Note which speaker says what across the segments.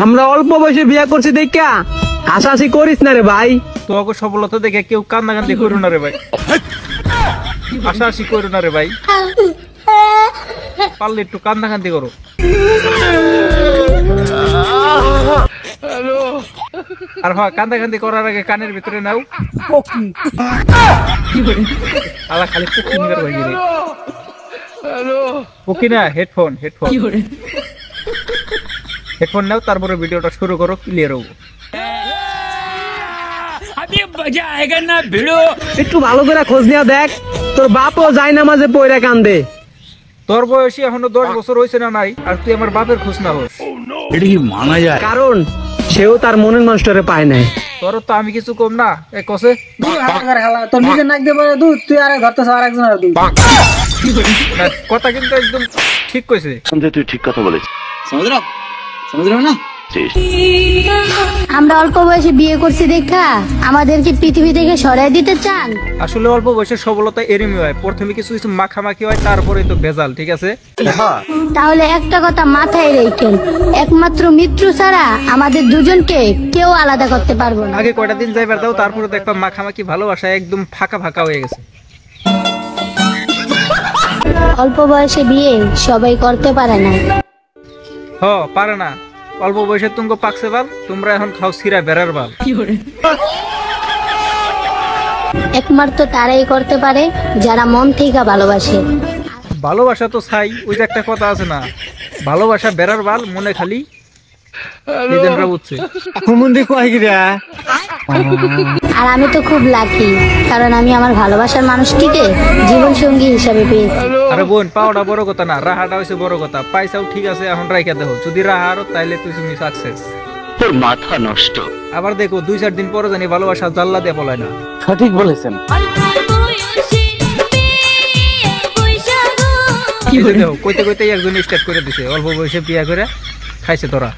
Speaker 1: আমরা অল্প বয়সে বিয়া করছি দেখা হাসাহাসি করিস না রে ভাই।
Speaker 2: তোকে সফলতা দেখে কেউ কান্নাকান্দি করো না রে ভাই, হাসাহাসি করো না রে ভাই, পারলে একটু কান্নাকান্দি করো। আর হ্যাঁ, কান্দাকান্দি করার আগে কানের ভিতরে নাও আলা খালি পুকি নিবার ভাই রে, পুকি না হেডফোন হেডফোন নাও, তারপরে ভিডিওটা শুরু করো, ক্লিয়ার হবো।
Speaker 1: একটু ভালো করে খোঁজ নিয়ে দেখ, তোর বাপও যায় না মাঝে পয়রা কান্দে।
Speaker 2: তোর বয়সী এখনো 10 বছর হয়েছে না নাই, আর তুই আমার বাপের খোঁজ না হোস।
Speaker 3: এটা কি মানা যায়?
Speaker 1: কারণ সেও তার মনের মানুষটারে পায় নাই।
Speaker 2: তোর তো আমি কিছু কম না, এ কসে
Speaker 4: তোর নিজের নাক দিয়ে দুধ, তুই আরে ধরতেছ আর একজন দুধ।
Speaker 2: কথা কিন্তু একদম ঠিক কইছে।
Speaker 3: তুই ঠিক কথা বলেছিস।
Speaker 5: আমরা অল্প বয়সে বিয়ে করছি দেখা আমাদেরকে পৃথিবী থেকে সরাই দিতে চান?
Speaker 2: আসলে অল্প বয়সের সফলতা এরমই হয়, প্রথমে কিছু কিছু মাখামাখি হয়, তারপরে তো ভেজাল। ঠিক আছে,
Speaker 5: তাহলে একটা কথা মাথায় রেখেন, একমাত্র মৃত্যু ছাড়া আমাদের দুজনকে কেউ আলাদা করতে পারবো না।
Speaker 2: আগে কয়টা দিন যাইবার দাও, তারপরে দেখবা মাখামাখি ভালোবাসা একদম ফাঁকা ফাঁকা হয়ে গেছে।
Speaker 5: অল্প বয়সে বিয়ে সবাই করতে পারে না।
Speaker 2: পারে না, অল্প বয়সে তুঙ্গ পাকছে বাল, তোমরা এখন খাও সিরা বেড়ার বাল।
Speaker 5: একমাত্র তারাই করতে পারে যারা মন থেকে ভালোবাসে।
Speaker 2: ভালোবাসা তো চাই, ওই যে একটা কথা আছে না, ভালোবাসা বেড়ার বাল, মনে খালি নিজেরা বুঝছে।
Speaker 5: আর আমি তো খুব লাকি, কারণ আমি আমার ভালোবাসার মানুষটিকে জীবন সঙ্গী হিসাবে পেয়েছি।
Speaker 2: আরে বোন, পাওয়াটা বড় কথা না, রাহাটা হয়েছে বড় কথা। পাইসাও ঠিক আছে, এখন রাইখা দেখো, যদি রাহা আরো তাইলে তুমি সাকসেস।
Speaker 3: তোর মাথা নষ্ট।
Speaker 2: আবার দেখো 2-4 দিন পরে জানি ভালোবাসা জাল্লা দিয়ে পলায় না।
Speaker 3: সঠিক বলেছেন।
Speaker 2: দেখো কইতে কইতেই একজন স্টার্ট করে দিছে, অল্প বয়সে বিয়া করে খাইছে তোরা।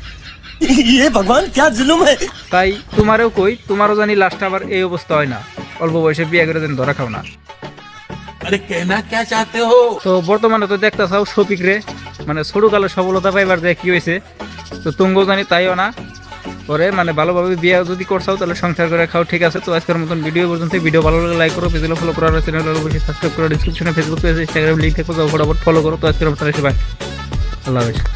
Speaker 2: তাই তোমারও কই, তোমারও জানি লাস্ট আবার এই অবস্থা হয় না, অল্প বয়সে বিয়ে করে যেন ধরা খাও না। তো বর্তমানে তো দেখতে চাও শফিক রে, মানে ছোটকালে সফলতা পাইবার যে কি হয়েছে, তো তুঙ্গও জানি তাইও না করে, মানে ভালোভাবে বিয়ে যদি করছাও তাহলে সংসার করে খাও। ঠিক আছে, তো আজকের মতন ভিডিও পর্যন্ত। ভিডিও ভালো লাগলে লাইক করো, পেজগুলো ফলো করো, আর চ্যানেল অবশ্যই সাবস্ক্রাইব করো। ডিসক্রিপশনে ফেসবুক পেজ, ইনস্টাগ্রাম লিংক থেকে যাও, ফটাফট ফলো করো। তো আজকের মতন এসে বাই, আল্লাহ হাফেজ।